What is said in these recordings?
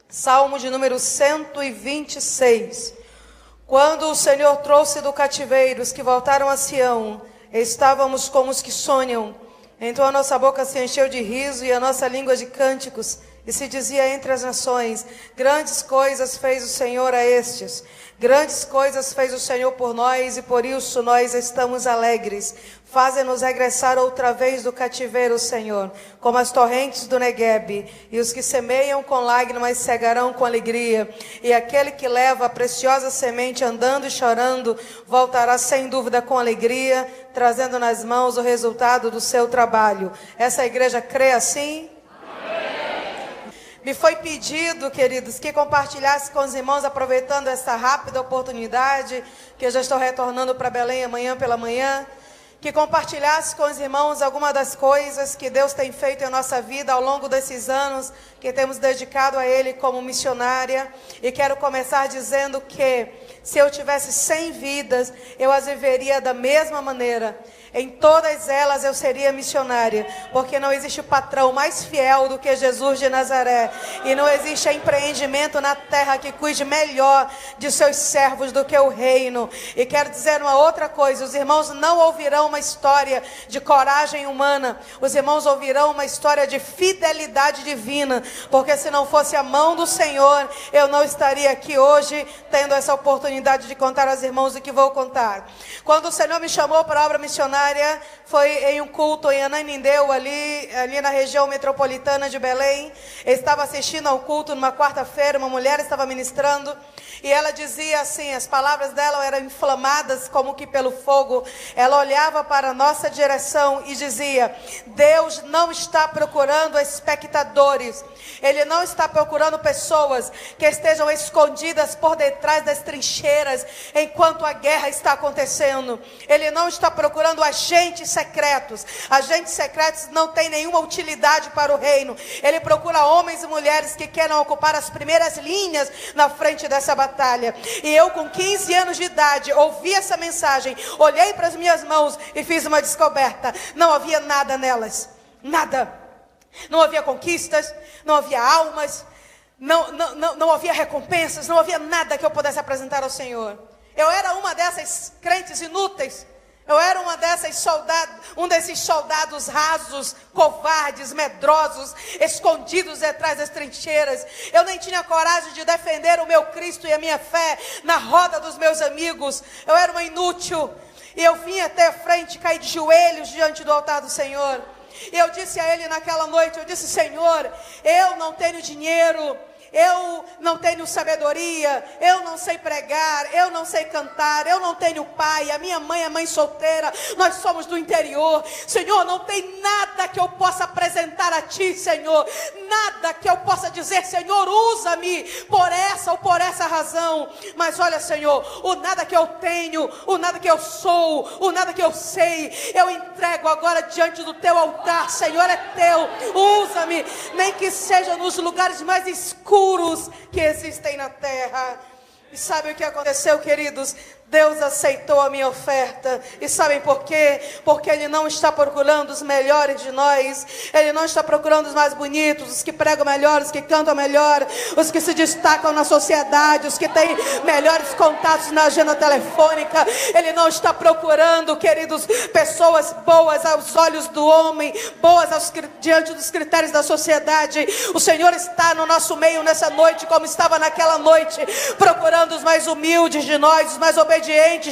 Salmo de número 126. Quando o Senhor trouxe do cativeiro os que voltaram a Sião, estávamos como os que sonham. Então a nossa boca se encheu de riso e a nossa língua de cânticos. E se dizia entre as nações: grandes coisas fez o Senhor a estes. Grandes coisas fez o Senhor por nós, e por isso nós estamos alegres. Faze-nos regressar outra vez do cativeiro, Senhor, como as torrentes do Neguebe. E os que semeiam com lágrimas cegarão com alegria. E aquele que leva a preciosa semente andando e chorando, voltará sem dúvida com alegria, trazendo nas mãos o resultado do seu trabalho. Essa igreja crê assim? Me foi pedido, queridos, que compartilhasse com os irmãos, aproveitando essa rápida oportunidade, que eu já estou retornando para Belém amanhã pela manhã, que compartilhasse com os irmãos algumas das coisas que Deus tem feito em nossa vida ao longo desses anos, que temos dedicado a Ele como missionária. E quero começar dizendo que, se eu tivesse 100 vidas, eu as viveria da mesma maneira. Em todas elas eu seria missionária, porque não existe patrão mais fiel do que Jesus de Nazaré. E não existe empreendimento na terra que cuide melhor de seus servos do que o reino. E quero dizer uma outra coisa: os irmãos não ouvirão uma história de coragem humana, os irmãos ouvirão uma história de fidelidade divina, porque se não fosse a mão do Senhor, eu não estaria aqui hoje, tendo essa oportunidade de contar aos irmãos o que vou contar. Quando o Senhor me chamou para a obra missionária, foi em um culto em Ananindeua, ali na região metropolitana de Belém. Eu estava assistindo ao culto numa quarta-feira, uma mulher estava ministrando, e ela dizia assim, as palavras dela eram inflamadas como que pelo fogo. Ela olhava para a nossa direção e dizia: Deus não está procurando espectadores, Ele não está procurando pessoas que estejam escondidas por detrás das trincheiras enquanto a guerra está acontecendo. Ele não está procurando agentes secretos. Agentes secretos não têm nenhuma utilidade para o reino. Ele procura homens e mulheres que queiram ocupar as primeiras linhas na frente dessa batalha. E eu, com 15 anos de idade, ouvi essa mensagem, olhei para as minhas mãos e fiz uma descoberta: não havia nada nelas, nada. Não havia conquistas, não havia almas, não havia recompensas, não havia nada que eu pudesse apresentar ao Senhor. Eu era uma dessas crentes inúteis. Eu era um desses soldados rasos, covardes, medrosos, escondidos atrás das trincheiras. Eu nem tinha coragem de defender o meu Cristo e a minha fé na roda dos meus amigos. Eu era uma inútil. E eu vim até a frente, caí de joelhos diante do altar do Senhor. E eu disse a Ele naquela noite, eu disse: Senhor, eu não tenho dinheiro, eu não tenho sabedoria, eu não sei pregar, eu não sei cantar, eu não tenho pai, a minha mãe é mãe solteira, nós somos do interior. Senhor, não tem nada que eu possa apresentar a Ti, Senhor, nada que eu possa dizer: Senhor, usa-me por essa ou por essa razão. Mas olha, Senhor, o nada que eu tenho, o nada que eu sou, o nada que eu sei, eu entrego agora diante do Teu altar. Senhor, é Teu, usa-me, nem que seja nos lugares mais escuros que existem na terra. E sabe o que aconteceu, queridos? Deus aceitou a minha oferta. E sabem por quê? Porque Ele não está procurando os melhores de nós. Ele não está procurando os mais bonitos, os que pregam melhor, os que cantam melhor, os que se destacam na sociedade, os que têm melhores contatos na agenda telefônica. Ele não está procurando, queridos, pessoas boas aos olhos do homem, boas diante dos critérios da sociedade. O Senhor está no nosso meio nessa noite, como estava naquela noite, procurando os mais humildes de nós, os mais obedientes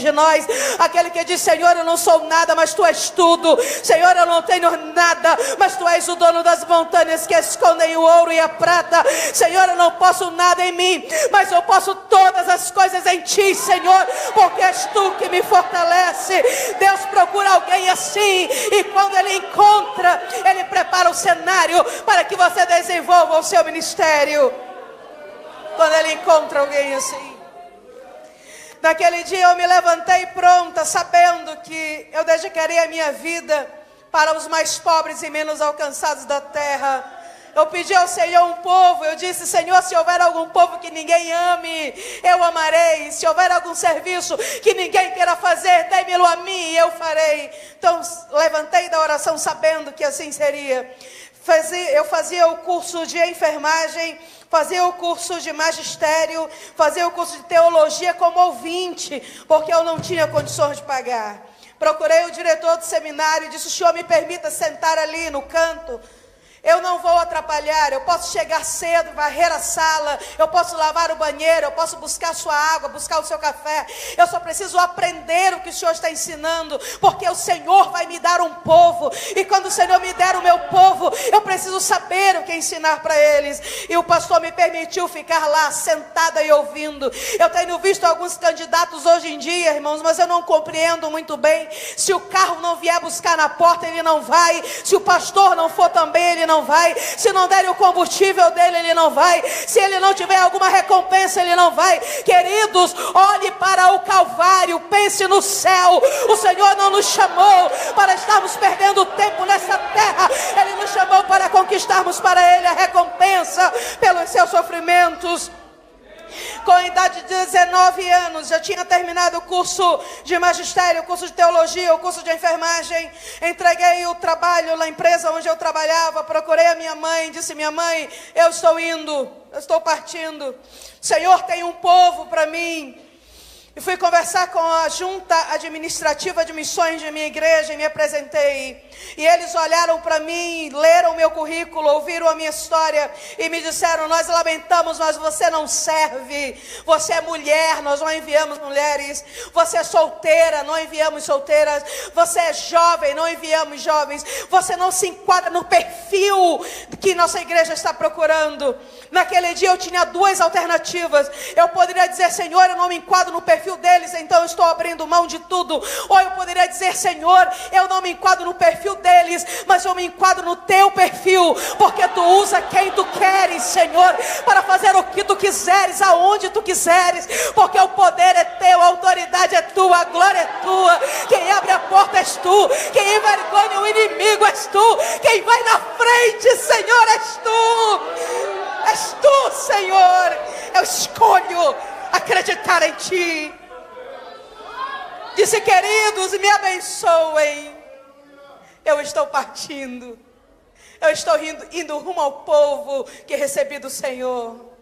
de nós, aquele que diz: Senhor, eu não sou nada, mas Tu és tudo. Senhor, eu não tenho nada, mas Tu és o dono das montanhas que escondem o ouro e a prata. Senhor, eu não posso nada em mim, mas eu posso todas as coisas em Ti, Senhor, porque és Tu que me fortalece. Deus procura alguém assim, e quando Ele encontra, Ele prepara o cenário para que você desenvolva o seu ministério. Quando Ele encontra alguém assim. Naquele dia eu me levantei pronta, sabendo que eu dedicaria a minha vida para os mais pobres e menos alcançados da terra. Eu pedi ao Senhor um povo, eu disse: Senhor, se houver algum povo que ninguém ame, eu amarei. Se houver algum serviço que ninguém queira fazer, dê-me-lo a mim e eu farei. Então levantei da oração sabendo que assim seria. Eu fazia o curso de enfermagem, fazia o curso de magistério, fazia o curso de teologia como ouvinte, porque eu não tinha condições de pagar. Procurei o diretor do seminário e disse: o senhor me permita sentar ali no canto? Eu não vou atrapalhar, eu posso chegar cedo, varrer a sala, eu posso lavar o banheiro, eu posso buscar a sua água, buscar o seu café. Eu só preciso aprender o que o Senhor está ensinando, porque o Senhor vai me dar um povo. E quando o Senhor me der o meu povo, eu preciso saber o que ensinar para eles. E o pastor me permitiu ficar lá, sentada e ouvindo. Eu tenho visto alguns candidatos hoje em dia, irmãos, mas eu não compreendo muito bem. Se o carro não vier buscar na porta, ele não vai. Se o pastor não for também, ele não vai. Se não der o combustível dele, ele não vai. Se ele não tiver alguma recompensa, ele não vai. Queridos, olhe para o Calvário, pense no céu. O Senhor não nos chamou para estarmos perdendo tempo nessa terra. Ele nos chamou para conquistarmos para Ele a recompensa pelos seus sofrimentos. Com a idade de 19 anos, já tinha terminado o curso de magistério, o curso de teologia, o curso de enfermagem. Entreguei o trabalho na empresa onde eu trabalhava, procurei a minha mãe, disse: minha mãe, eu estou indo, eu estou partindo. O Senhor tem um povo para mim. E fui conversar com a junta administrativa de missões de minha igreja e me apresentei. E eles olharam para mim, leram meu currículo, ouviram a minha história e me disseram: nós lamentamos, mas você não serve. Você é mulher, nós não enviamos mulheres. Você é solteira, não enviamos solteiras. Você é jovem, não enviamos jovens. Você não se enquadra no perfil que nossa igreja está procurando. Naquele dia eu tinha duas alternativas. Eu poderia dizer: Senhor, eu não me enquadro no perfil deles, então eu estou abrindo mão de tudo. Ou eu poderia dizer: Senhor, eu não me enquadro no perfil deles, mas eu me enquadro no teu perfil, porque tu usa quem tu queres, Senhor, para fazer o que tu quiseres, aonde tu quiseres, porque o poder é teu, a autoridade é tua, a glória é tua. Quem abre a porta és tu, quem envergonha o inimigo és tu, quem vai na frente, Senhor, és tu. És tu, Senhor. Eu escolho acreditar em ti. Disse: queridos, me abençoem. Eu estou partindo. Eu estou indo rumo ao povo que recebi do Senhor.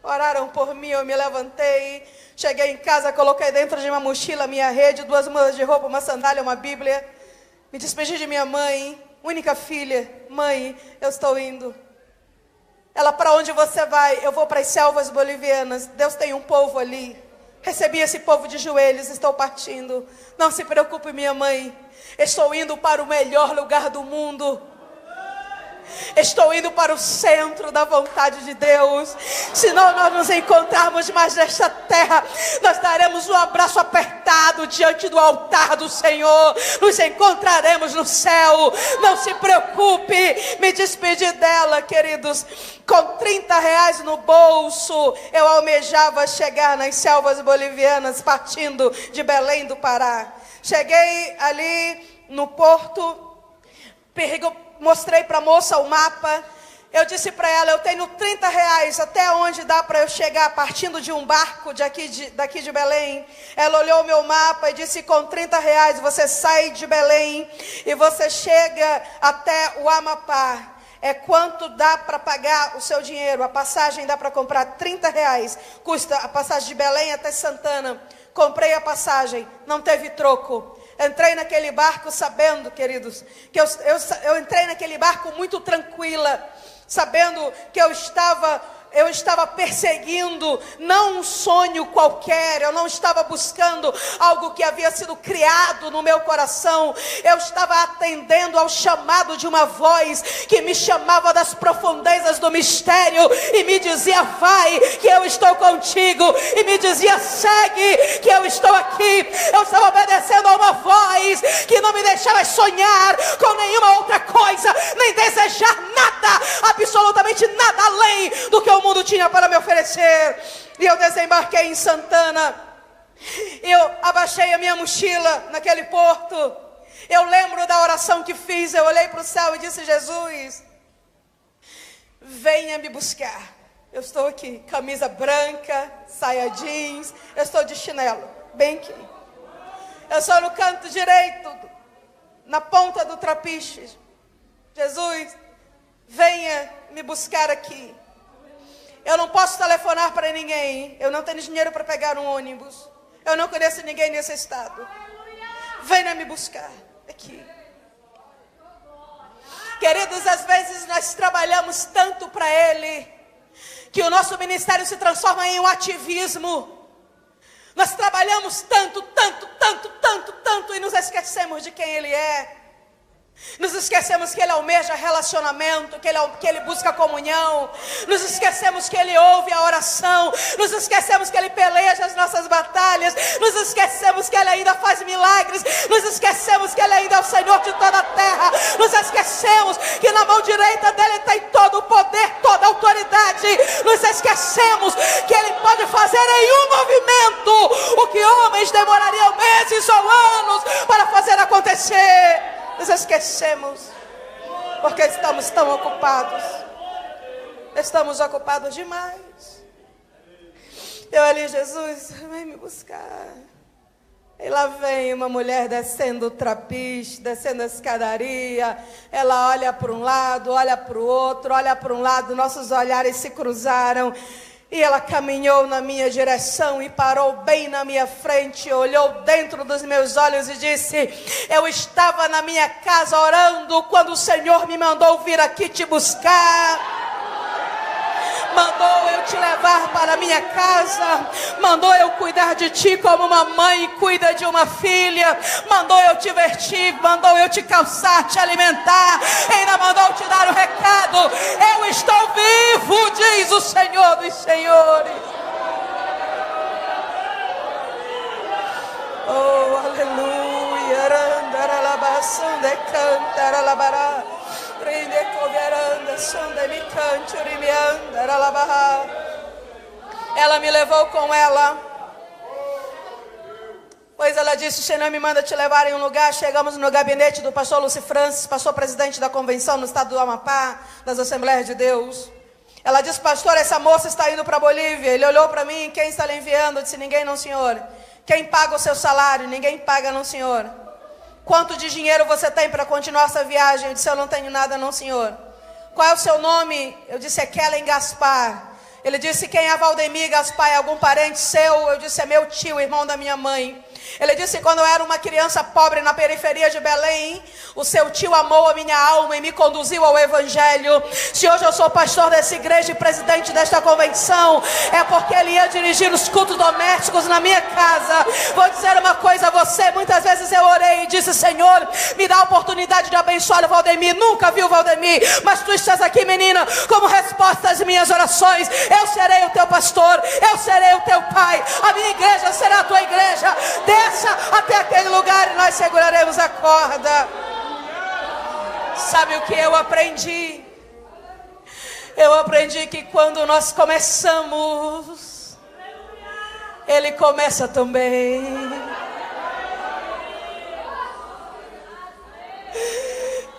Oraram por mim, eu me levantei. Cheguei em casa, coloquei dentro de uma mochila minha rede, 2 mudas de roupa, uma sandália, uma Bíblia. Me despedi de minha mãe, única filha. Mãe, eu estou indo. Ela: para onde você vai? Eu vou para as selvas bolivianas. Deus tem um povo ali. Recebi esse povo de joelhos, estou partindo. Não se preocupe, minha mãe. Estou indo para o melhor lugar do mundo. Estou indo para o centro da vontade de Deus. Se não nós nos encontrarmos mais nesta terra, nós daremos um abraço apertado diante do altar do Senhor. Nos encontraremos no céu. Não se preocupe. Me despedi dela, queridos. Com R$30 no bolso, eu almejava chegar nas selvas bolivianas, partindo de Belém do Pará. Cheguei ali no porto, mostrei para a moça o mapa. Eu disse para ela: eu tenho R$30, até onde dá para eu chegar partindo de um barco daqui de Belém? Ela olhou o meu mapa e disse: com R$30 você sai de Belém e você chega até o Amapá. É quanto dá para pagar o seu dinheiro. A passagem dá para comprar R$30. Custa a passagem de Belém até Santana. Comprei a passagem, não teve troco. Entrei naquele barco sabendo, queridos, que eu entrei naquele barco muito tranquila, sabendo que eu estava perseguindo não um sonho qualquer, eu não estava buscando algo que havia sido criado no meu coração. Eu estava atendendo ao chamado de uma voz que me chamava das profundezas do mistério e me dizia: vai, que eu estou contigo, e me dizia: segue, que eu estou aqui. Eu estava obedecendo a uma voz que não me deixava sonhar com nenhuma outra coisa, nem desejar nada, absolutamente nada além do que o mundo tinha para me oferecer. E eu desembarquei em Santana. Eu abaixei a minha mochila naquele porto. Eu lembro da oração que fiz. Eu olhei para o céu e disse: Jesus, venha me buscar. Eu estou aqui, camisa branca, saia jeans, eu estou de chinelo, bem aqui. Eu sou no canto direito, na ponta do trapiche. Jesus, venha me buscar aqui. Eu não posso telefonar para ninguém. Eu não tenho dinheiro para pegar um ônibus. Eu não conheço ninguém nesse estado. Venha me buscar aqui. Queridos, às vezes nós trabalhamos tanto para Ele, que o nosso ministério se transforma em um ativismo. Nós trabalhamos tanto, e nos esquecemos de quem Ele é. Nos esquecemos que Ele almeja relacionamento, que Ele busca comunhão. Nos esquecemos que Ele ouve a oração. Nos esquecemos que Ele peleja as nossas batalhas. Nos esquecemos que Ele ainda faz milagres. Nos esquecemos que Ele ainda é o Senhor de toda a terra. Nos esquecemos que na mão direita dEle tem todo o poder, toda a autoridade. Nos esquecemos que Ele pode fazer em um movimento o que homens demorariam meses ou anos para fazer acontecer. Nos esquecemos, porque estamos tão ocupados. Estamos ocupados demais. Eu ali, Jesus, vem me buscar. E lá vem uma mulher descendo o trapiche, descendo a escadaria. Ela olha para um lado, olha para o outro, olha para um lado. Nossos olhares se cruzaram. E ela caminhou na minha direção e parou bem na minha frente, olhou dentro dos meus olhos e disse: eu estava na minha casa orando quando o Senhor me mandou vir aqui te buscar. Mandou eu te levar para a minha casa. Mandou eu cuidar de ti como uma mãe cuida de uma filha. Mandou eu te vestir. Mandou eu te calçar, te alimentar. Ainda mandou te dar o recado: eu estou vivo, diz o Senhor dos Senhores. Oh, aleluia. Randaralabação de cantaralabará. Ela me levou com ela, pois ela disse: o Senhor me manda te levar em um lugar. Chegamos no gabinete do pastor Lúcio Francis, pastor presidente da convenção no estado do Amapá, das Assembleias de Deus. Ela disse: pastor, essa moça está indo para a Bolívia. Ele olhou para mim: quem está lhe enviando? Eu disse: ninguém, não, senhor. Quem paga o seu salário? Ninguém paga, não, senhor. Quanto de dinheiro você tem para continuar essa viagem? Eu disse: eu não tenho nada, não, senhor. Qual é o seu nome? Eu disse: é Kellen Gaspar. Ele disse: quem é Valdemir Gaspar? É algum parente seu? Eu disse: é meu tio, irmão da minha mãe. Ele disse: quando eu era uma criança pobre na periferia de Belém, o seu tio amou a minha alma e me conduziu ao Evangelho. Se hoje eu sou pastor dessa igreja e presidente desta convenção, é porque ele ia dirigir os cultos domésticos na minha casa. Vou dizer uma coisa a você: muitas vezes eu orei e disse: Senhor, me dá a oportunidade de abençoar o Valdemir. Nunca vi o Valdemir, mas tu estás aqui, menina, como resposta às minhas orações. Eu serei o teu pastor, eu serei o teu pai, a minha igreja será a tua igreja. Desça até aquele lugar e nós seguraremos a corda. Sabe o que eu aprendi? Eu aprendi que quando nós começamos, Ele começa também.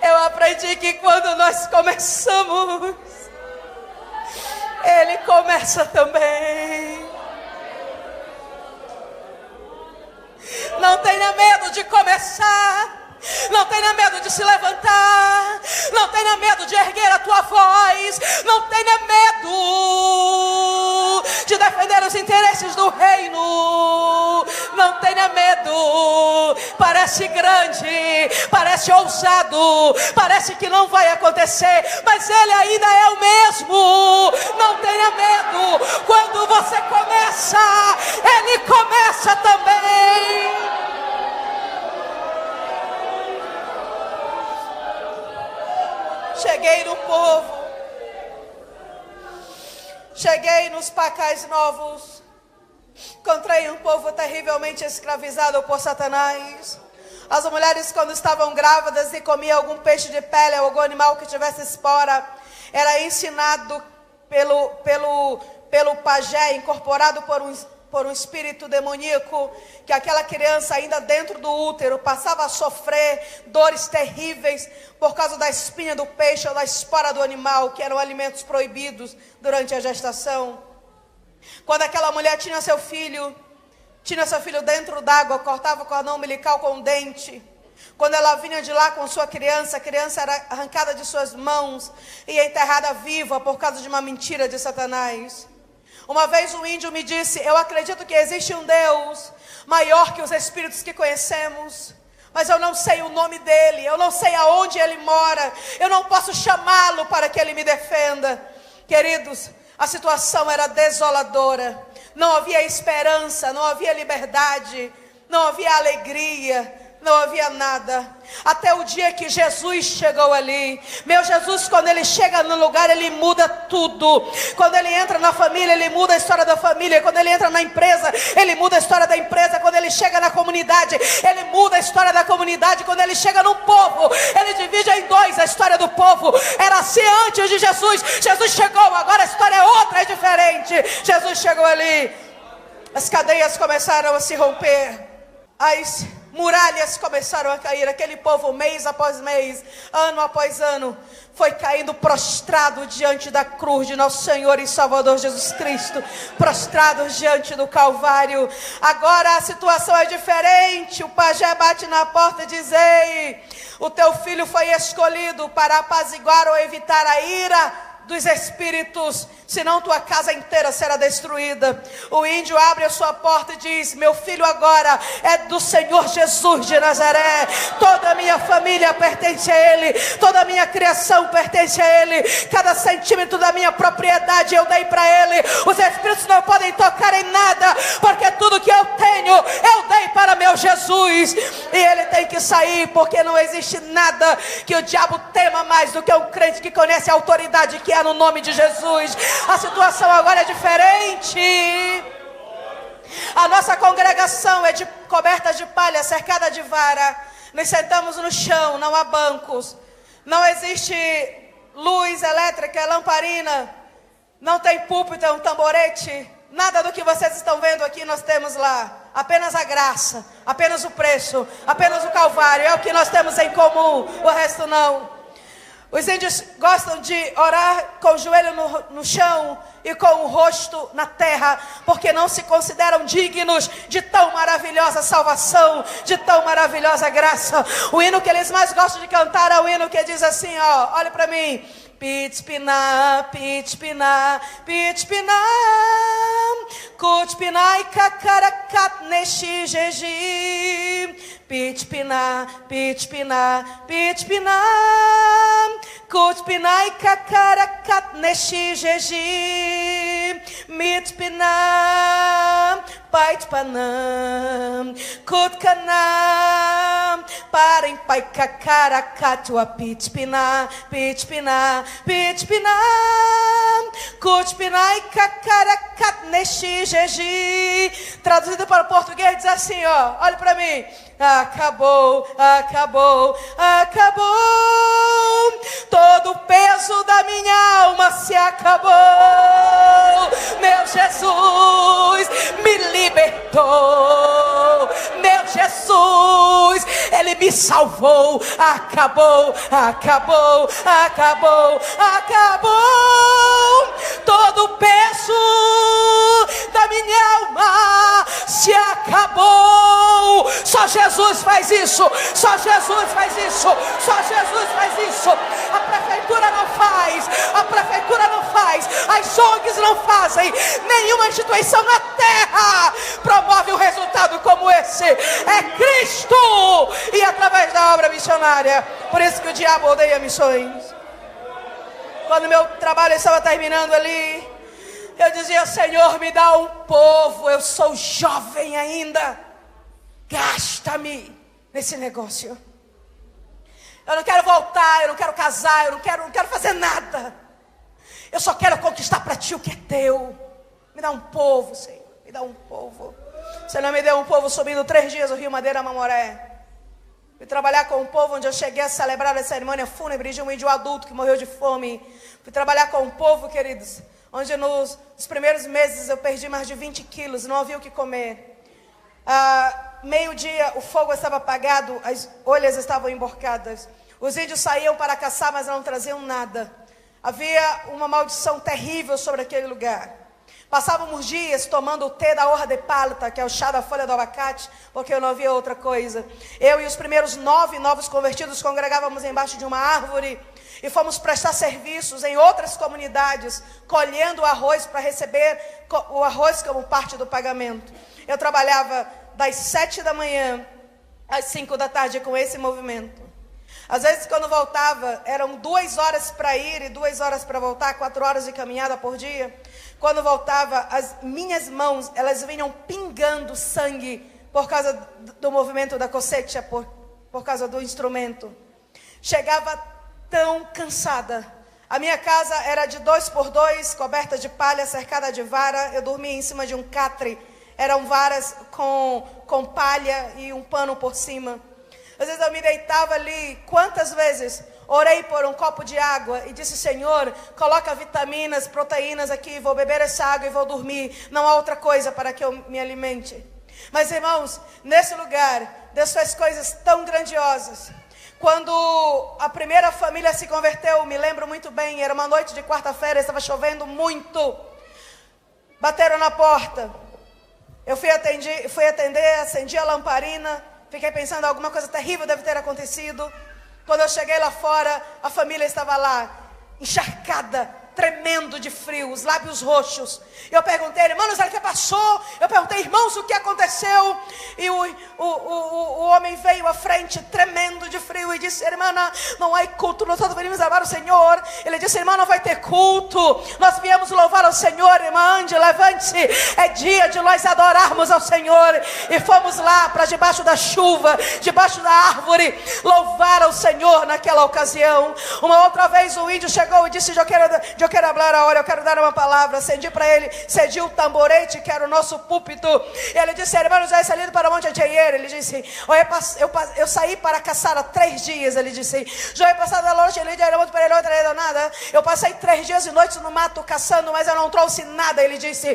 Eu aprendi que quando nós começamos, Ele começa também. Não tenha medo de começar. Não tenha medo de se levantar. Não tenha medo de erguer a tua voz. Não tenha medo de defender os interesses do reino. Não tenha medo. Parece grande, parece ousado, parece que não vai acontecer, mas Ele ainda é o mesmo. Não tenha medo. Quando você começa, Ele começa também. Cheguei no povo, cheguei nos Pacais Novos, encontrei um povo terrivelmente escravizado por Satanás. As mulheres, quando estavam grávidas e comiam algum peixe de pele ou algum animal que tivesse espora, era ensinado pelo pajé, incorporado por um espírito demoníaco, que aquela criança ainda dentro do útero passava a sofrer dores terríveis por causa da espinha do peixe ou da espora do animal, que eram alimentos proibidos durante a gestação. Quando aquela mulher tinha seu filho dentro d'água, cortava o cordão umbilical com um dente, Quando ela vinha de lá com sua criança, a criança era arrancada de suas mãos e enterrada viva por causa de uma mentira de Satanás. Uma vez um índio me disse: eu acredito que existe um Deus maior que os espíritos que conhecemos, mas eu não sei o nome dele, eu não sei aonde ele mora, eu não posso chamá-lo para que ele me defenda. Queridos, a situação era desoladora, não havia esperança, não havia liberdade, não havia alegria, não havia nada, até o dia que Jesus chegou ali. Meu Jesus, quando ele chega no lugar, ele muda tudo. Quando ele entra na família, ele muda a história da família. Quando ele entra na empresa, ele muda a história da empresa. Quando ele chega na comunidade, ele muda a história da comunidade. Quando ele chega no povo, ele divide em dois a história do povo. Era assim antes de Jesus. Jesus chegou, agora a história é outra, é diferente. Jesus chegou ali, as cadeias começaram a se romper, as muralhas começaram a cair. Aquele povo, mês após mês, ano após ano, foi caindo prostrado diante da cruz de nosso Senhor e Salvador Jesus Cristo, prostrados diante do Calvário. Agora a situação é diferente. O pajé bate na porta e diz: ei, o teu filho foi escolhido para apaziguar ou evitar a ira dos espíritos, senão tua casa inteira será destruída. O índio abre a sua porta e diz: meu filho agora é do Senhor Jesus de Nazaré, toda a minha família pertence a Ele, toda a minha criação pertence a Ele, cada centímetro da minha propriedade eu dei para Ele. Os espíritos não podem tocar em nada, porque tudo que eu tenho, eu dei para meu Jesus, e Ele tem que sair, porque não existe nada que o diabo tema mais do que um crente que conhece a autoridade que há no nome de Jesus. A situação agora é diferente. A nossa congregação é coberta de palha, cercada de vara. Nos sentamos no chão, não há bancos, não existe luz elétrica, lamparina, não tem púlpito, é um tamborete. Nada do que vocês estão vendo aqui nós temos lá. Apenas a graça, apenas o preço, apenas o Calvário, é o que nós temos em comum, o resto não. Os índios gostam de orar com o joelho no chão e com o rosto na terra, porque não se consideram dignos de tão maravilhosa salvação, de tão maravilhosa graça. O hino que eles mais gostam de cantar é o hino que diz assim, ó, olha para mim: Pitspina, pitspina, pitspina, kutspinai kakarakat neshi jeji. Pitspina, pitspina, pitspina, kutspinai kakarakat neshi jeji. Mitspina, paitpanam, kutkanam, parem pai kakarakat pitspina, pitspina, pitspina, kutspinai kakarakat neshi jeji. Traduzido para o português diz assim, ó, olha para mim: acabou, acabou, acabou. Todo o peso da minha alma se acabou. Meu Jesus me libertou. Meu Jesus, Ele me salvou. Acabou, acabou, acabou, acabou. Todo o peso da minha alma se acabou. Só Jesus faz isso. Só Jesus faz isso. Só Jesus faz isso. A prefeitura não faz. A prefeitura não faz. As ONGs não fazem. Nenhuma instituição na terra promove um resultado como esse. É Cristo. E através da obra missionária. Por isso que o diabo odeia missões. Quando meu trabalho estava terminando ali, eu dizia: Senhor, me dá um povo. Eu sou jovem ainda. Gasta-me nesse negócio. Eu não quero voltar, eu não quero casar, eu não quero fazer nada. Eu só quero conquistar para ti o que é teu. Me dá um povo, Senhor, me dá um povo. Você não me deu um povo subindo 3 dias o Rio Madeira Mamoré. Fui trabalhar com um povo onde eu cheguei a celebrar a cerimônia fúnebre de um índio adulto que morreu de fome. Fui trabalhar com um povo, queridos, onde nos primeiros meses eu perdi mais de 20 quilos, não havia o que comer. Meio-dia o fogo estava apagado, as olhas estavam emborcadas. Os índios saíam para caçar, mas não traziam nada. Havia uma maldição terrível sobre aquele lugar. Passávamos dias tomando o tê da hoja de palta, que é o chá da folha do abacate, porque eu não havia outra coisa. Eu e os primeiros 9 novos convertidos congregávamos embaixo de uma árvore e fomos prestar serviços em outras comunidades, colhendo arroz para receber o arroz como parte do pagamento. Eu trabalhava das 7 da manhã às 5 da tarde com esse movimento. Às vezes, quando voltava, eram 2 horas para ir e 2 horas para voltar, 4 horas de caminhada por dia. Quando voltava, as minhas mãos, elas vinham pingando sangue por causa do movimento da cosecha, por causa do instrumento. Chegava tão cansada. A minha casa era de 2x2, coberta de palha, cercada de vara. Eu dormia em cima de um catre. Eram varas com palha e um pano por cima. Às vezes eu me deitava ali. Quantas vezes orei por um copo de água e disse: Senhor, coloca vitaminas, proteínas aqui, vou beber essa água e vou dormir. Não há outra coisa para que eu me alimente. Mas, irmãos, nesse lugar, Deus fez coisas tão grandiosas. Quando a primeira família se converteu, me lembro muito bem, era uma noite de quarta-feira, estava chovendo muito. Bateram na porta. Eu fui atender, acendi a lamparina, fiquei pensando, alguma coisa terrível deve ter acontecido. Quando eu cheguei lá fora, a família estava lá, encharcada, tremendo de frio, os lábios roxos. Eu perguntei: irmãos, o que passou? Eu perguntei: irmãos, o que aconteceu? E o homem veio à frente, tremendo de frio, e disse: irmã, não há culto, nós todos venimos louvar o Senhor. Ele disse: irmã, não vai ter culto, nós viemos louvar ao Senhor. Irmã, ande, levante-se, é dia de nós adorarmos ao Senhor. E fomos lá para debaixo da chuva, debaixo da árvore, louvar ao Senhor naquela ocasião. Uma outra vez o índio chegou e disse: eu quero falar agora, eu quero dar uma palavra. Acendi para ele, cedi o tamborete, que era o nosso púlpito. Ele disse: irmão, já é salido para Monte Acheyer. Ele disse: eu saí para caçar há 3 dias. Ele disse: já é passado a noite, ele era muito para ele, outra não nada. Eu passei 3 dias e noites no mato caçando, mas eu não trouxe nada. Ele disse: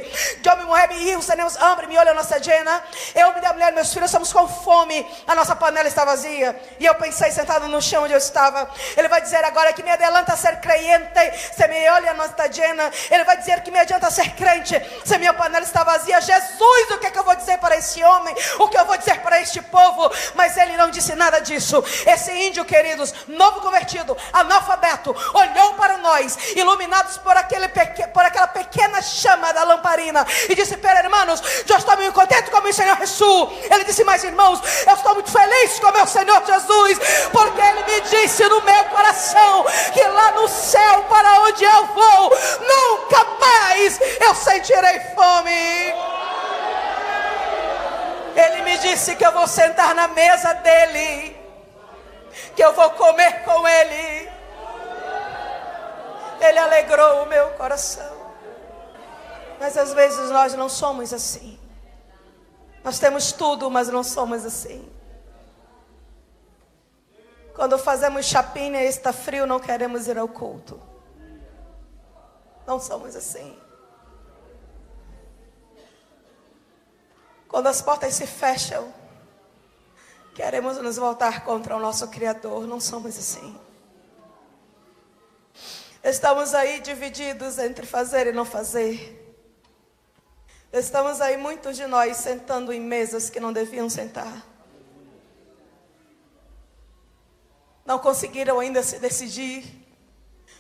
eu me morri, meus hijos temos hambre, me olha nossa cena. Eu, minha mulher, meus filhos estamos com fome. A nossa panela está vazia. E eu pensei, sentado no chão onde eu estava: ele vai dizer agora que me adianta ser crente, se me olha não está llena. Ele vai dizer que me adianta ser crente se minha panela está vazia. Jesus, o que é que eu vou dizer para esse homem? O que eu vou dizer para este povo? Mas ele não disse nada disso. Esse índio, queridos, novo convertido, analfabeto, olhou para nós, iluminados por aquela pequena chama da lamparina, e disse: pera, irmãos, eu estou muito contente com o meu Senhor Jesus. Ele disse: mas irmãos, eu estou muito feliz com o meu Senhor Jesus, porque ele me disse no meu coração que lá no céu, para onde eu vou, nunca mais eu sentirei fome. Ele me disse que eu vou sentar na mesa dele, que eu vou comer com ele. Ele alegrou o meu coração. Mas às vezes nós não somos assim. Nós temos tudo, mas não somos assim. Quando fazemos chapinha e está frio, não queremos ir ao culto. Não somos assim. Quando as portas se fecham, queremos nos voltar contra o nosso Criador. Não somos assim. Estamos aí divididos entre fazer e não fazer. Estamos aí, muitos de nós, sentando em mesas que não deviam sentar. Não conseguiram ainda se decidir.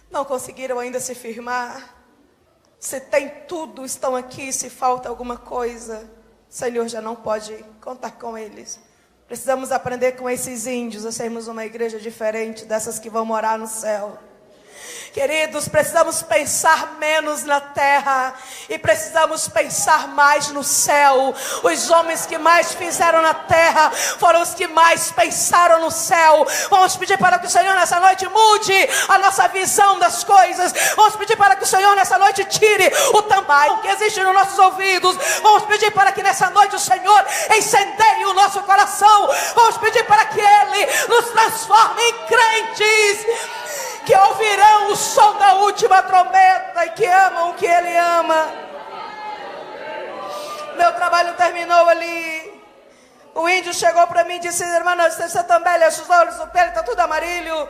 Não conseguiram ainda se firmar. Se tem tudo, estão aqui. Se falta alguma coisa, o Senhor já não pode contar com eles. Precisamos aprender com esses índios a sermos uma igreja diferente dessas que vão morar no céu. Queridos, precisamos pensar menos na terra e precisamos pensar mais no céu. Os homens que mais fizeram na terra foram os que mais pensaram no céu. Vamos pedir para que o Senhor nessa noite mude a nossa visão das coisas. Vamos pedir para que o Senhor nessa noite tire o tampão que existe nos nossos ouvidos. Vamos pedir para que nessa noite o Senhor incendeie o nosso coração. Vamos pedir para que Ele nos transforme em crentes que ouvirão o som da última trombeta e que amam o que Ele ama. Meu trabalho terminou ali. O índio chegou para mim e disse: irmã, você também, os olhos, o pelo está tudo amarillo.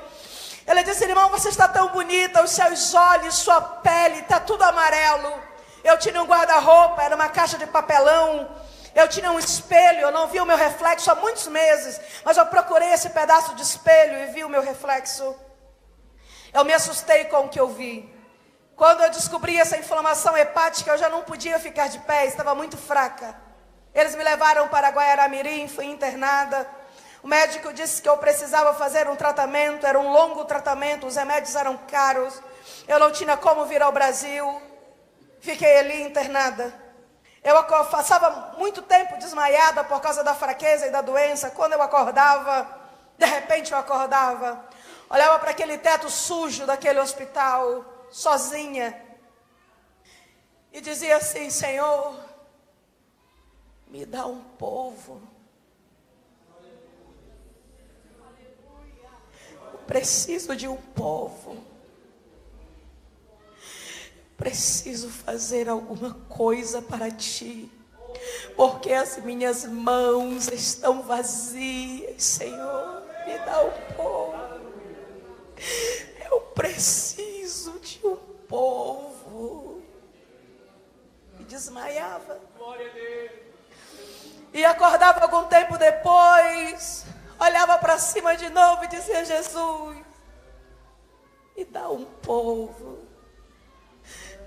Ele disse: irmão, você está tão bonita, os seus olhos, sua pele está tudo amarelo. Eu tinha um guarda-roupa, era uma caixa de papelão. Eu tinha um espelho, eu não vi o meu reflexo há muitos meses, mas eu procurei esse pedaço de espelho e vi o meu reflexo. Eu me assustei com o que eu vi. Quando eu descobri essa inflamação hepática, eu já não podia ficar de pé, estava muito fraca. Eles me levaram para Guaiará-Mirim, fui internada. O médico disse que eu precisava fazer um tratamento, era um longo tratamento, os remédios eram caros. Eu não tinha como vir ao Brasil. Fiquei ali internada. Eu passava muito tempo desmaiada por causa da fraqueza e da doença. Quando eu acordava, de repente eu acordava, olhava para aquele teto sujo daquele hospital, sozinha, e dizia assim: Senhor, me dá um povo. Eu preciso de um povo. Preciso fazer alguma coisa para ti, porque as minhas mãos estão vazias. Senhor, me dá um povo. Eu preciso de um povo. E desmaiava. E acordava algum tempo depois, olhava para cima de novo e dizia: Jesus, me dá um povo.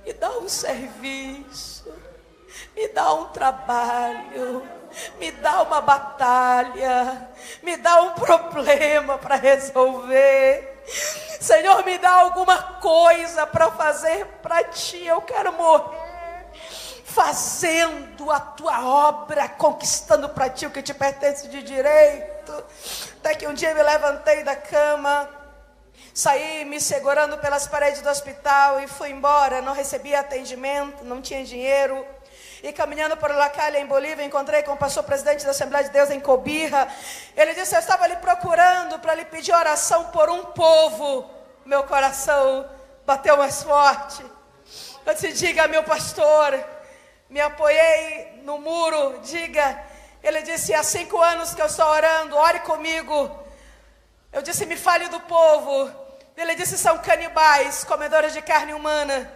Me dá um serviço, me dá um trabalho, me dá uma batalha, me dá um problema para resolver. Senhor, me dá alguma coisa para fazer para ti. Eu quero morrer fazendo a tua obra, conquistando para ti o que te pertence de direito. Até que um dia me levantei da cama, saí me segurando pelas paredes do hospital e fui embora. Não recebi atendimento, não tinha dinheiro. E caminhando por La Calle, em Bolívia, encontrei com o pastor presidente da Assembleia de Deus em Cobija. Ele disse: eu estava ali procurando para lhe pedir oração por um povo. Meu coração bateu mais forte. Eu disse: diga, meu pastor. Me apoiei no muro, diga. Ele disse: há 5 anos que eu estou orando, ore comigo. Eu disse: me fale do povo. Ele disse: são canibais, comedores de carne humana.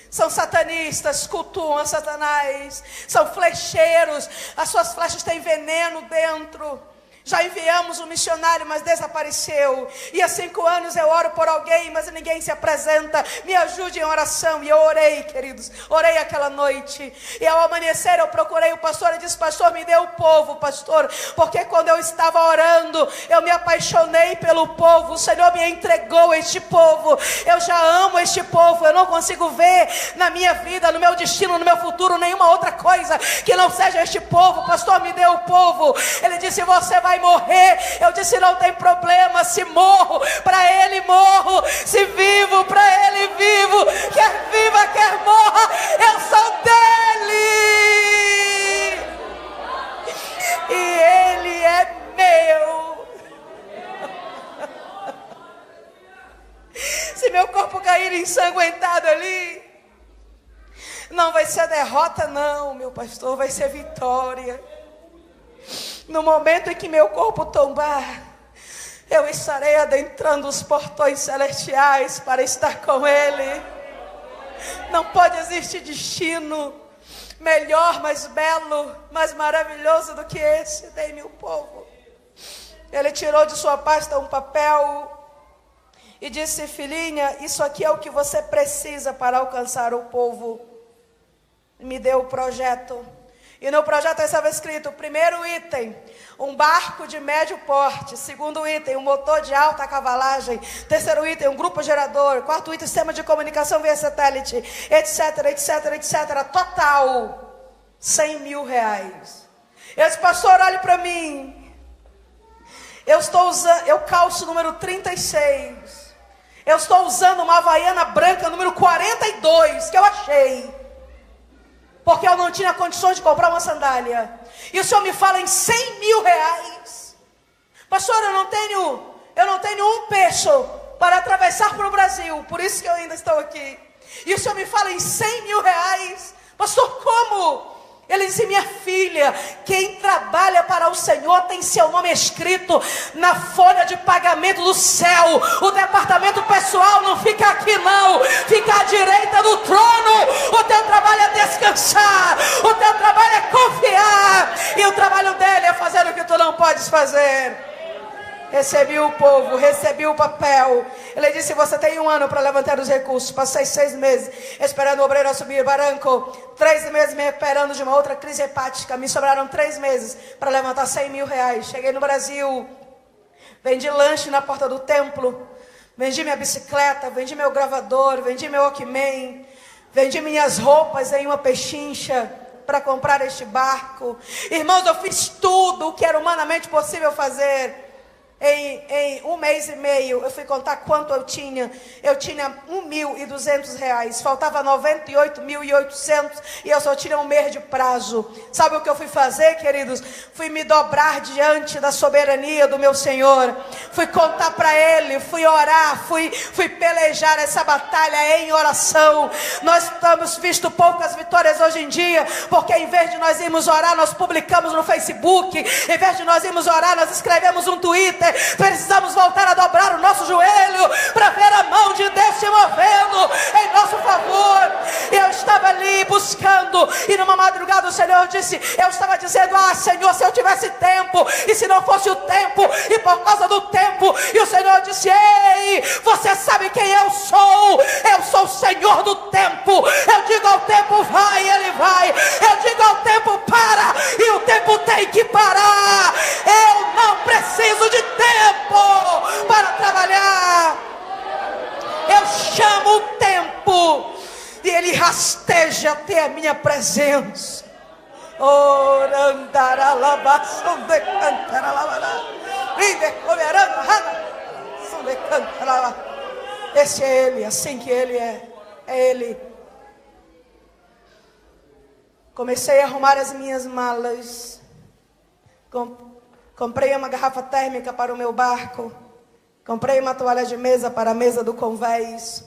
São satanistas, cultuam a Satanás. São flecheiros, as suas flechas têm veneno dentro. Já enviamos um missionário, mas desapareceu. E há 5 anos eu oro por alguém, mas ninguém se apresenta. Me ajude em oração. E eu orei, queridos. Orei aquela noite. E ao amanhecer eu procurei o pastor e disse: pastor, me dê o povo, pastor. Porque quando eu estava orando, eu me apaixonei pelo povo. O Senhor me entregou este povo. Eu já amo este povo. Eu não consigo ver na minha vida, no meu destino, no meu futuro, nenhuma outra coisa que não seja este povo. Pastor, me dê o povo. Ele disse: você vai morrer. Eu disse: não tem problema, se morro para ele morro, se vivo para ele vivo, quer viva, quer morra, eu sou dele e ele é meu. Se meu corpo cair ensanguentado ali, não vai ser derrota não, meu pastor, vai ser vitória. No momento em que meu corpo tombar, eu estarei adentrando os portões celestiais para estar com Ele. Não pode existir destino melhor, mais belo, mais maravilhoso do que esse. Dei-me o povo. Ele tirou de sua pasta um papel e disse: filhinha, isso aqui é o que você precisa para alcançar o povo. Me deu o projeto. E no projeto estava escrito: primeiro item, um barco de médio porte. Segundo item, um motor de alta cavalagem. Terceiro item, um grupo gerador. Quarto item, sistema de comunicação via satélite, etc, etc, etc. Total, R$100 mil. Eu disse: pastor, olhe para mim. Eu calço número 36. Eu estou usando uma havaiana branca número 42, que eu achei. Porque eu não tinha condições de comprar uma sandália. E o senhor me fala em R$100 mil. Pastor, eu não tenho um peso para atravessar para o Brasil. Por isso que eu ainda estou aqui. E o senhor me fala em R$100 mil. Pastor, como? Ele disse: minha filha, quem trabalha para o Senhor tem seu nome escrito na folha de pagamento do céu. O departamento pessoal não fica aqui não, fica à direita do trono. O teu trabalho é descansar, o teu trabalho é confiar, e o trabalho dele é fazer o que tu não podes fazer. Recebi o povo, recebi o papel. Ele disse: você tem 1 ano para levantar os recursos. Passei 6 meses esperando o obreiro subir barranco, 3 meses me recuperando de uma outra crise hepática. Me sobraram 3 meses para levantar 100 mil reais. Cheguei no Brasil, vendi lanche na porta do templo, vendi minha bicicleta, vendi meu gravador, vendi meu Walkman, vendi minhas roupas em uma pechincha para comprar este barco. Irmãos, eu fiz tudo o que era humanamente possível fazer. Em 1 mês e meio, eu fui contar quanto eu tinha. Eu tinha 1.200 reais, faltava 98.800, e eu só tinha 1 mês de prazo. Sabe o que eu fui fazer, queridos? Fui me dobrar diante da soberania do meu Senhor. Fui contar para Ele, fui orar, fui pelejar essa batalha em oração. Nós temos visto poucas vitórias hoje em dia, porque em vez de nós irmos orar, nós publicamos no Facebook. Em vez de nós irmos orar, nós escrevemos um Twitter. Precisamos voltar a dobrar o nosso joelho para ver a mão de Deus se movendo em nosso favor. Eu estava ali buscando, e numa madrugada o Senhor disse, eu estava dizendo: ah, Senhor, se eu tivesse tempo, e se não fosse o tempo, e por causa do tempo. E o Senhor disse: ei, você sabe quem eu sou? Eu sou o Senhor do tempo. Eu digo ao tempo: vai, ele vai. Eu digo ao tempo: para, e o tempo tem que parar. Eu não preciso de tempo para trabalhar. Eu chamo o tempo, e ele rasteja até a minha presença. Esse é ele, assim que ele é ele. Comecei a arrumar as minhas malas. Comprei uma garrafa térmica para o meu barco. Comprei uma toalha de mesa para a mesa do convés.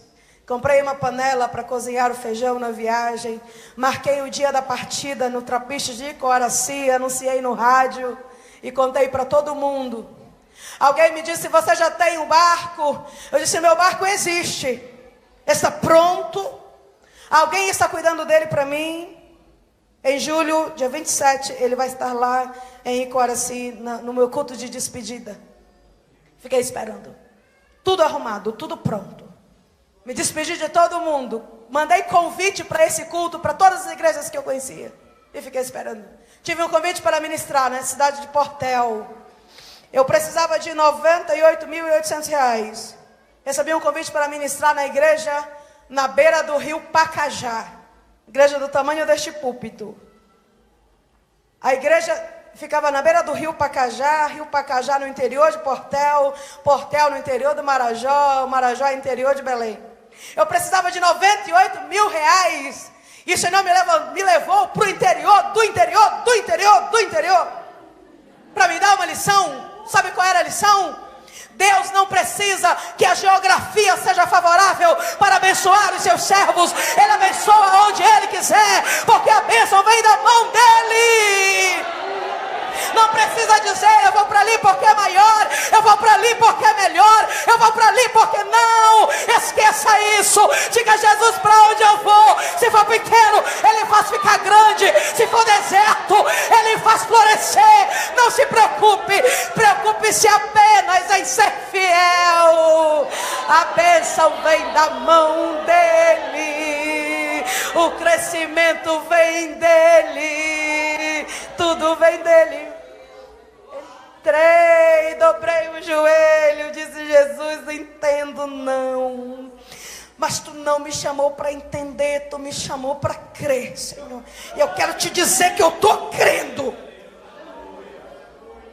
Comprei uma panela para cozinhar o feijão na viagem. Marquei o dia da partida no Trapiche de Icoaraci. Anunciei no rádio e contei para todo mundo. Alguém me disse: você já tem um barco? Eu disse: meu barco existe. Está pronto. Alguém está cuidando dele para mim. Em julho, dia 27, ele vai estar lá em Icoaraci, no meu culto de despedida. Fiquei esperando. Tudo arrumado, tudo pronto. Me despedi de todo mundo. Mandei convite para esse culto, para todas as igrejas que eu conhecia. E fiquei esperando. Tive um convite para ministrar na cidade de Portel. Eu precisava de 98.800 reais. Recebi um convite para ministrar na igreja na beira do rio Pacajá. Igreja do tamanho deste púlpito. A igreja ficava na beira do rio Pacajá no interior de Portel, Portel no interior do Marajó, Marajó no interior de Belém. Eu precisava de 98 mil reais, e o Senhor me levou para o interior, do interior, para me dar uma lição. Sabe qual era a lição? Deus não precisa que a geografia seja favorável para abençoar os seus servos. Ele abençoa onde Ele quiser, porque a bênção vem da mão dEle. Não precisa dizer: eu vou para ali porque é maior, eu vou para ali porque é melhor, eu vou para ali porque não. Esqueça isso. Diga: Jesus, para onde eu vou? Se for pequeno, Ele faz ficar grande. Se for deserto, Ele faz florescer. Não se preocupe. Preocupe-se apenas em ser fiel. A bênção vem da mão dEle. O crescimento vem dEle. Tudo vem dEle. Entrei, dobrei o joelho, disse: Jesus, não entendo não. Mas tu não me chamou para entender, tu me chamou para crer, Senhor. E eu quero te dizer que eu estou crendo.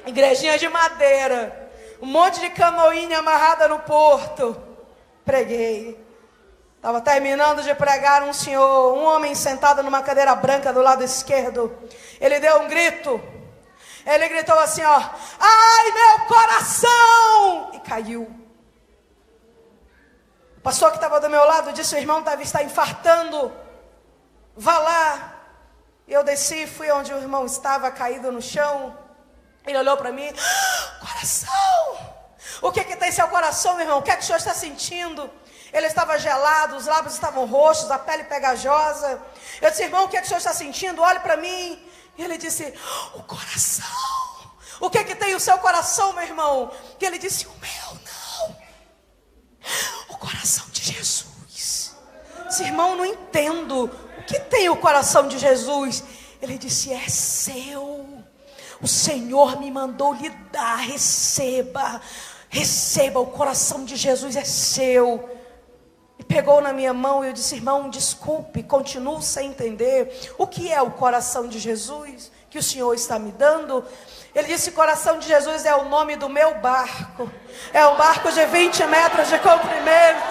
Igrejinha de madeira, um monte de canoinha amarrada no porto. Preguei. Estava terminando de pregar, um senhor, um homem sentado numa cadeira branca do lado esquerdo. Ele deu um grito. Ele gritou assim, ó: ai, meu coração! E caiu. O pastor que estava do meu lado disse: o irmão deve estar infartando. Vá lá. E eu desci, fui onde o irmão estava caído no chão. Ele olhou para mim: coração, o que tem seu coração, meu irmão? O que é que o senhor está sentindo? Ele estava gelado, os lábios estavam roxos, a pele pegajosa. Eu disse: irmão, o que é que o senhor está sentindo? Olhe para mim. E ele disse: o coração. O que tem o seu coração, meu irmão? E ele disse: o meu não. O coração de Jesus. Disse: irmão, não entendo. O que tem o coração de Jesus? Ele disse: é seu. O Senhor me mandou lhe dar. Receba. Receba, o coração de Jesus é seu. E pegou na minha mão e eu disse: irmão, desculpe, continuo sem entender. O que é o coração de Jesus que o Senhor está me dando? Ele disse: coração de Jesus é o nome do meu barco. É um barco de 20 metros de comprimento,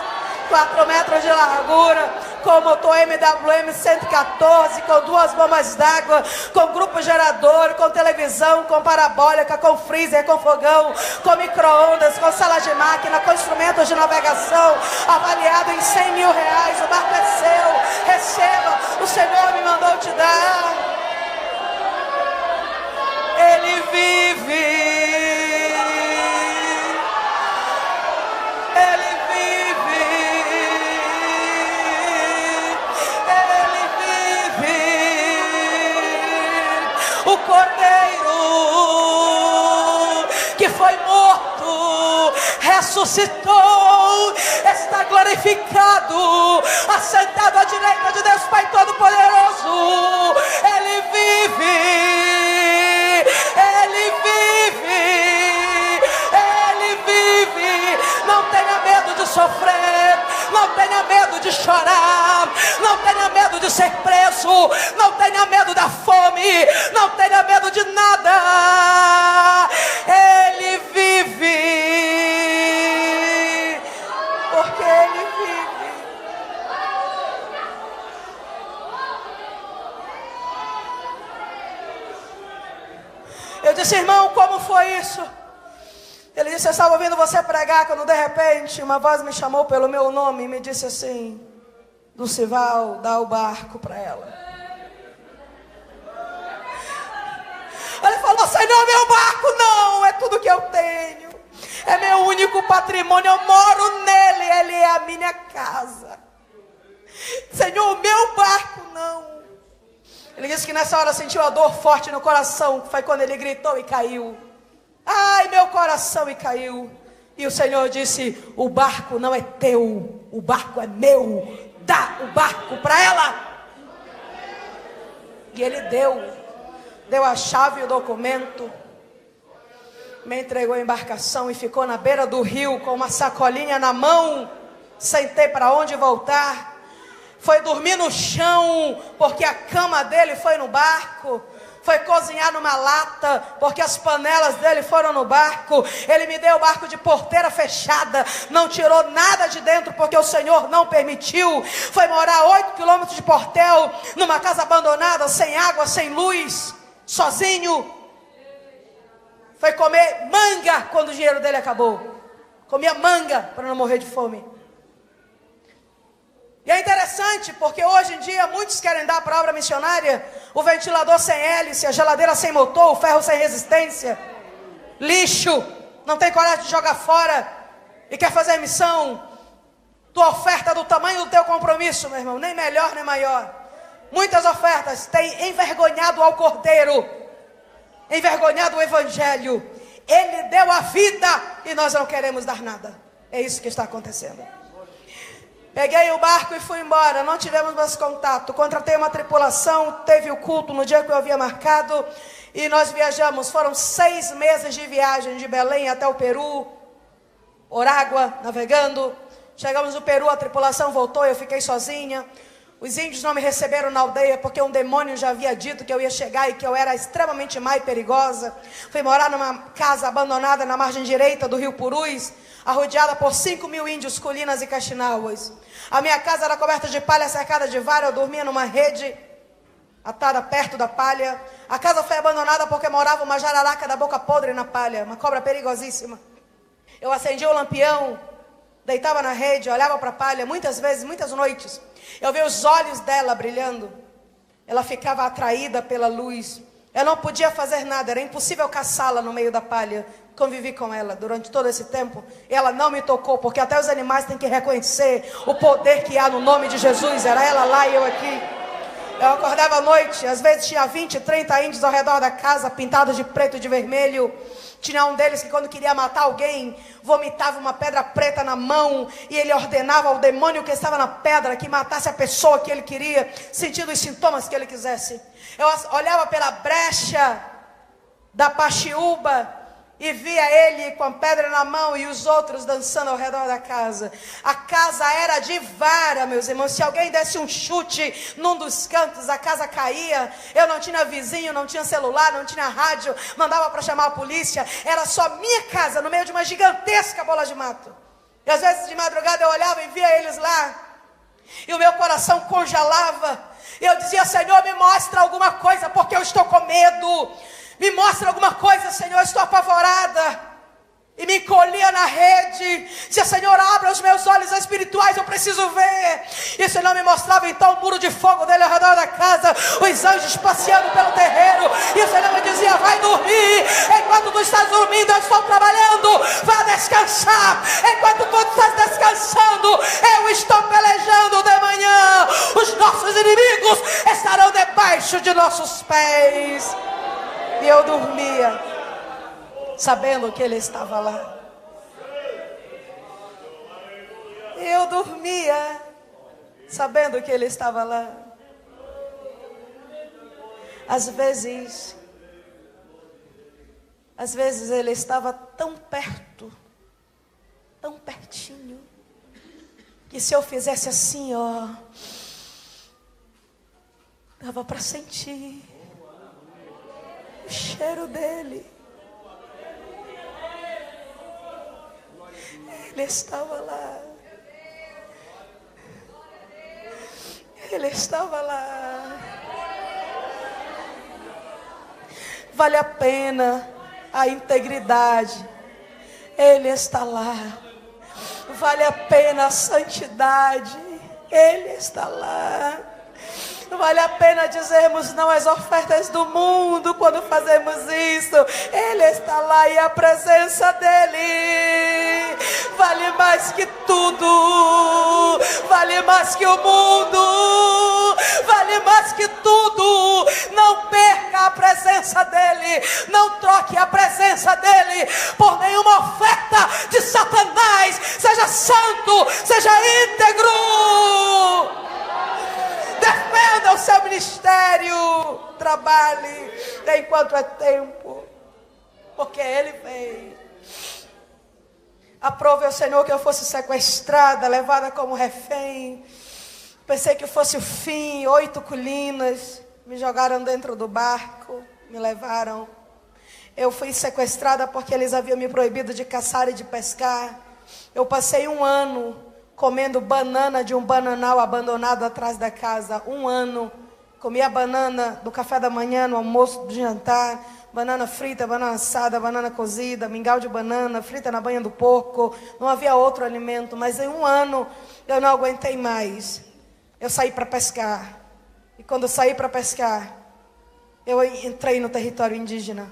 4 metros de largura, com motor MWM 114, com 2 bombas d'água, com grupo gerador, com televisão, com parabólica, com freezer, com fogão, com micro-ondas, com sala de máquina, com instrumentos de navegação, avaliado em 100 mil reais. O barco é seu, receba, o Senhor me mandou te dar. Ele vive. O Cordeiro que foi morto, ressuscitou, está glorificado, assentado à direita de Deus Pai Todo-Poderoso. Ele vive, Ele vive, Ele vive. Não tenha medo de sofrer, não tenha medo de chorar, não tenha medo de ser preso, não tenha medo da fome, não tenha medo de nada. Ele vive, porque Ele vive. Eu disse: irmão, como foi isso? Ele disse: eu estava ouvindo você pregar, quando de repente uma voz me chamou pelo meu nome e me disse assim: Dulcival, dá o barco para ela. Ele falou: Senhor, meu barco não, é tudo que eu tenho, é meu único patrimônio, eu moro nele, ele é a minha casa. Senhor, meu barco não. Ele disse que nessa hora sentiu a dor forte no coração, foi quando ele gritou e caiu. Ai, meu coração, e caiu. E o Senhor disse: o barco não é teu, o barco é meu, dá o barco para ela. E ele deu a chave e o documento, me entregou a embarcação e ficou na beira do rio com uma sacolinha na mão, sem ter para onde voltar. Foi dormir no chão, porque a cama dele foi no barco. Foi cozinhar numa lata, porque as panelas dele foram no barco. Ele me deu o barco de porteira fechada, não tirou nada de dentro, porque o Senhor não permitiu. Foi morar 8 quilômetros de Portel, numa casa abandonada, sem água, sem luz, sozinho. Foi comer manga quando o dinheiro dele acabou. Comia manga para não morrer de fome. E é interessante, porque hoje em dia muitos querem dar para a obra missionária o ventilador sem hélice, a geladeira sem motor, o ferro sem resistência, lixo, não tem coragem de jogar fora e quer fazer missão. Tua oferta do tamanho do teu compromisso, meu irmão, nem melhor nem maior. Muitas ofertas têm envergonhado ao Cordeiro, envergonhado o Evangelho. Ele deu a vida e nós não queremos dar nada. É isso que está acontecendo. Peguei o barco e fui embora, não tivemos mais contato. Contratei uma tripulação, teve o culto no dia que eu havia marcado e nós viajamos. Foram 6 meses de viagem de Belém até o Peru, Orágua, navegando. Chegamos no Peru, a tripulação voltou, eu fiquei sozinha. Os índios não me receberam na aldeia porque um demônio já havia dito que eu ia chegar e que eu era extremamente má e perigosa. Fui morar numa casa abandonada na margem direita do rio Purus, arrodeada por 5.000 índios, colinas e caxinauas. A minha casa era coberta de palha, cercada de vara, eu dormia numa rede atada perto da palha. A casa foi abandonada porque morava uma jararaca da boca podre na palha, uma cobra perigosíssima. Eu acendia o lampião, deitava na rede, olhava para a palha, muitas vezes, muitas noites. Eu vi os olhos dela brilhando. Ela ficava atraída pela luz. Ela não podia fazer nada, era impossível caçá-la no meio da palha. Convivi com ela durante todo esse tempo. Ela não me tocou, porque até os animais têm que reconhecer o poder que há no nome de Jesus. Era ela lá e eu aqui. Eu acordava à noite, às vezes tinha 20, 30 índios ao redor da casa, pintados de preto e de vermelho. Tinha um deles que quando queria matar alguém, vomitava uma pedra preta na mão, e ele ordenava ao demônio que estava na pedra que matasse a pessoa que ele queria, sentindo os sintomas que ele quisesse. Eu olhava pela brecha da paxiúba e via ele com a pedra na mão e os outros dançando ao redor da casa. A casa era de vara, meus irmãos. Se alguém desse um chute num dos cantos, a casa caía. Eu não tinha vizinho, não tinha celular, não tinha rádio, mandava para chamar a polícia. Era só minha casa, no meio de uma gigantesca bola de mato. E às vezes de madrugada eu olhava e via eles lá, e o meu coração congelava. E eu dizia: Senhor, me mostra alguma coisa, porque eu estou com medo. Me mostra alguma coisa, Senhor, eu estou apavorada. E me encolhia na rede. Dizia: Senhor, abra os meus olhos espirituais, eu preciso ver. E o Senhor me mostrava então o muro de fogo dele ao redor da casa, os anjos passeando pelo terreiro. E o Senhor me dizia: vai dormir. Enquanto tu estás dormindo, eu estou trabalhando. Vá descansar. Enquanto tu estás descansando, eu estou pelejando de manhã. Os nossos inimigos estarão debaixo de nossos pés. E eu dormia, sabendo que ele estava lá. Eu dormia, sabendo que ele estava lá. Às vezes ele estava tão perto, tão pertinho, que se eu fizesse assim, ó, dava para sentir o cheiro dele. Ele estava lá. Ele estava lá. Vale a pena a integridade. Ele está lá. Vale a pena a santidade. Ele está lá. Vale a pena dizermos não às ofertas do mundo quando fazemos isso. Ele está lá e a presença dele vale mais que tudo. Vale mais que o mundo. Vale mais que tudo. Não perca a presença dele. Não troque a presença dele por nenhuma oferta de Satanás. Seja santo, seja íntegro. Defenda o seu ministério. Trabalhe enquanto é tempo, porque ele veio. Aprove ao Senhor que eu fosse sequestrada, levada como refém. Pensei que fosse o fim. 8 colinas me jogaram dentro do barco, me levaram. Eu fui sequestrada porque eles haviam me proibido de caçar e de pescar. Eu passei 1 ano comendo banana de um bananal abandonado atrás da casa. 1 ano. Comia banana do café da manhã, no almoço, do jantar. Banana frita, banana assada, banana cozida, mingau de banana, frita na banha do porco. Não havia outro alimento. Mas em 1 ano eu não aguentei mais. Eu saí para pescar. E quando eu saí para pescar, eu entrei no território indígena.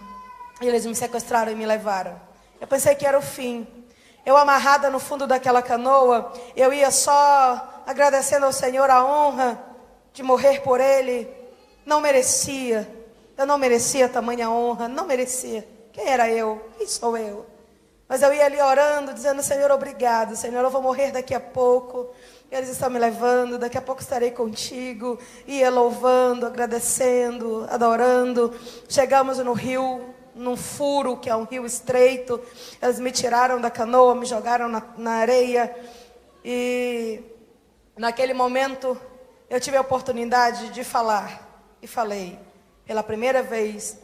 E eles me sequestraram e me levaram. Eu pensei que era o fim. Eu amarrada no fundo daquela canoa, eu ia só agradecendo ao Senhor a honra de morrer por Ele. Não merecia. Eu não merecia tamanha honra. Não merecia. Quem era eu? Quem sou eu? Mas eu ia ali orando, dizendo: Senhor, obrigado. Senhor, eu vou morrer daqui a pouco. Eles estão me levando. Daqui a pouco estarei contigo. Ia louvando, agradecendo, adorando. Chegamos no rio, num furo, que é um rio estreito. Eles me tiraram da canoa, me jogaram na areia. E naquele momento eu tive a oportunidade de falar. E falei pela primeira vez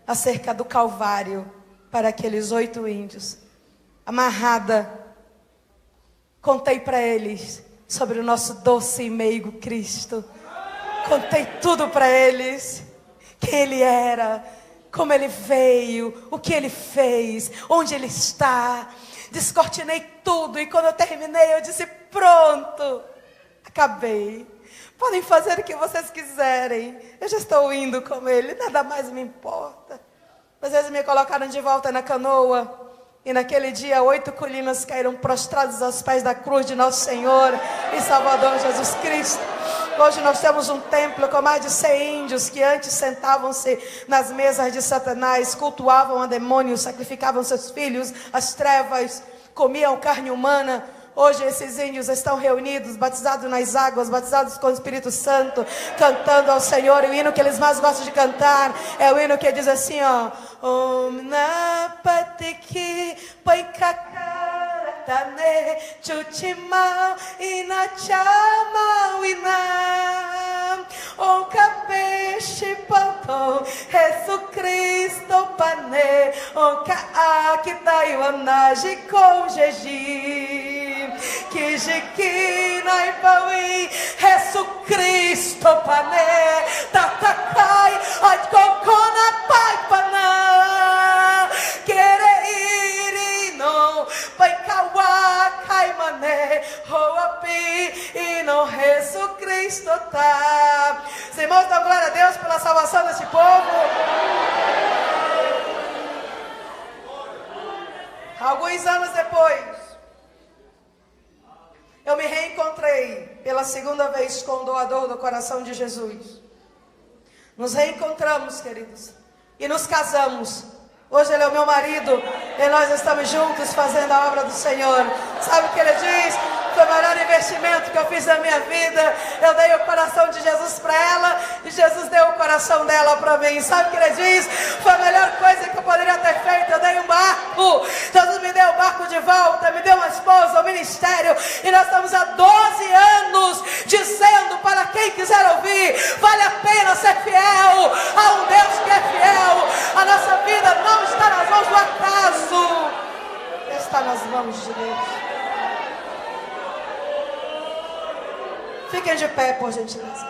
acerca do Calvário para aqueles 8 índios. Amarrada, contei para eles sobre o nosso doce e meigo Cristo. Contei tudo para eles. Quem Ele era, como Ele veio, o que Ele fez, onde Ele está. Descortinei tudo, e quando eu terminei eu disse: pronto, acabei. Podem fazer o que vocês quiserem. Eu já estou indo com ele, nada mais me importa. Às vezes me colocaram de volta na canoa. E naquele dia 8 colinas caíram prostrados aos pés da cruz de nosso Senhor e Salvador Jesus Cristo. Hoje nós temos um templo com mais de 100 índios que antes sentavam-se nas mesas de Satanás, cultuavam a demônios, sacrificavam seus filhos, as trevas, comiam carne humana. Hoje esses índios estão reunidos, batizados nas águas, batizados com o Espírito Santo, cantando ao Senhor. E o hino que eles mais gostam de cantar é o hino que diz assim, ó: Om Napatiki Paikaratane Chutimau Inachamau Inam Om Kapeshi Pampom Jesus Cristo Pane Om Kaakitai Wanaji Com Jeji que Jequina e Pauí, Jesus Cristo, Pané, Tatakai, Adcocona, Pai, Paná, Querer não, Pai, Kauá, Caimané, Roapi, e não, Jesus Cristo, tá. Os irmãos dão glória a Deus pela salvação desse povo. Alguns anos depois, eu me reencontrei pela segunda vez com o doador do coração de Jesus. Nos reencontramos, queridos, e nos casamos. Hoje ele é o meu marido e nós estamos juntos fazendo a obra do Senhor. Sabe o que ele diz? Foi o maior investimento que eu fiz na minha vida. Eu dei o coração de Jesus para ela e Jesus deu o coração dela para mim. Sabe o que ele diz? Foi a melhor coisa que eu poderia ter feito. Eu dei um barco. Jesus me deu o barco de volta, me deu uma esposa, um ministério. E nós estamos há 12 anos dizendo para quem quiser ouvir: vale a pena ser fiel a um Deus que é fiel. A nossa vida não está nas mãos do acaso, está nas mãos de Deus. Fiquem de pé, por gentileza.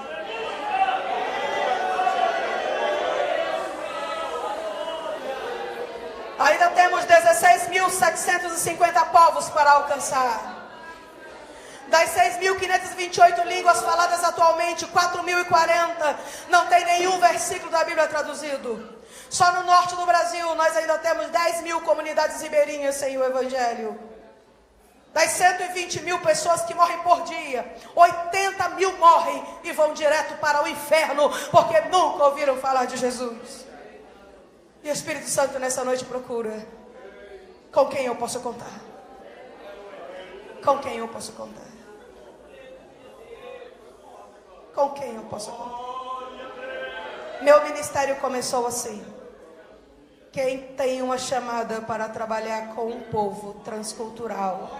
Ainda temos 16.750 povos para alcançar. Das 6.528 línguas faladas atualmente, 4.040 não tem nenhum versículo da Bíblia traduzido. Só no norte do Brasil nós ainda temos 10.000 comunidades ribeirinhas sem o Evangelho. Das 120.000 pessoas que morrem por dia, 80.000 morrem e vão direto para o inferno, porque nunca ouviram falar de Jesus. E o Espírito Santo nessa noite procura: com quem eu posso contar? Com quem eu posso contar? Com quem eu posso contar? Meu ministério começou assim: quem tem uma chamada para trabalhar com um povo transcultural,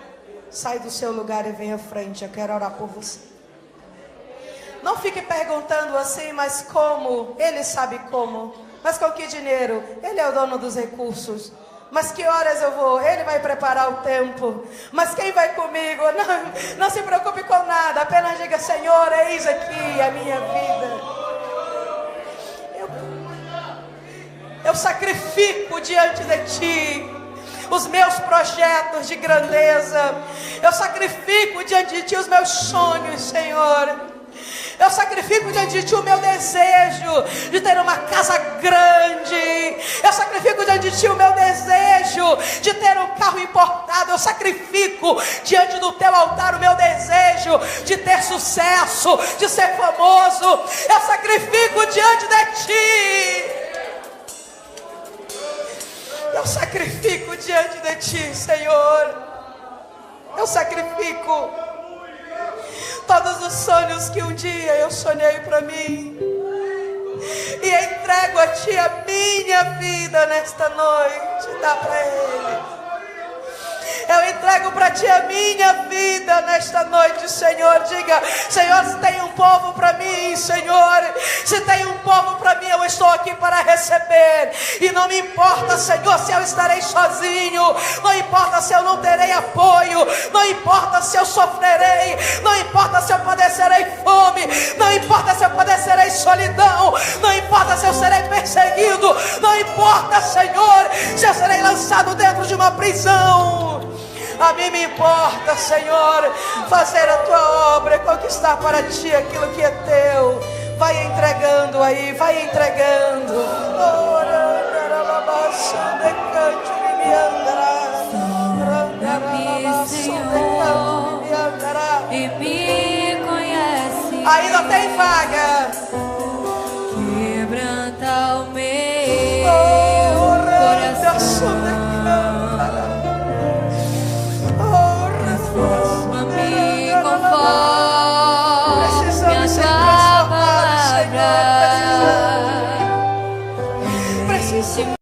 sai do seu lugar e vem à frente. Eu quero orar por você. Não fique perguntando assim: mas como? Ele sabe como. Mas com que dinheiro? Ele é o dono dos recursos. Mas que horas eu vou? Ele vai preparar o tempo. Mas quem vai comigo? Não se preocupe com nada. Apenas diga: Senhor, eis aqui a minha vida. Eu sacrifico diante de Ti os meus projetos de grandeza. Eu sacrifico diante de Ti os meus sonhos, Senhor. Eu sacrifico diante de Ti o meu desejo de ter uma casa grande. Eu sacrifico diante de Ti o meu desejo de ter um carro importado. Eu sacrifico diante do Teu altar o meu desejo de ter sucesso, de ser famoso. Eu sacrifico diante de Ti. Eu sacrifico diante de Ti, Senhor. Eu sacrifico todos os sonhos que um dia eu sonhei para mim. E entrego a Ti a minha vida nesta noite. Dá para Ele. Eu entrego para Ti a minha vida nesta noite, Senhor. Diga: Senhor, se tem um povo para mim, Senhor, se tem um povo para mim, eu estou aqui para receber. E não me importa, Senhor, se eu estarei sozinho. Não importa se eu não terei apoio. Não importa se eu sofrerei. Não importa se eu padecerei fome. Não importa se eu padecerei solidão. Não importa se eu serei perseguido. Não importa, Senhor, se eu serei lançado dentro de uma prisão. A mim me importa, Senhor, fazer a tua obra, conquistar para ti aquilo que é teu. Vai entregando aí, vai entregando. Senhor, e me conhece. Ainda tem vaga. Quebranta o meu coração. Transforma-me conforme a tua palavra.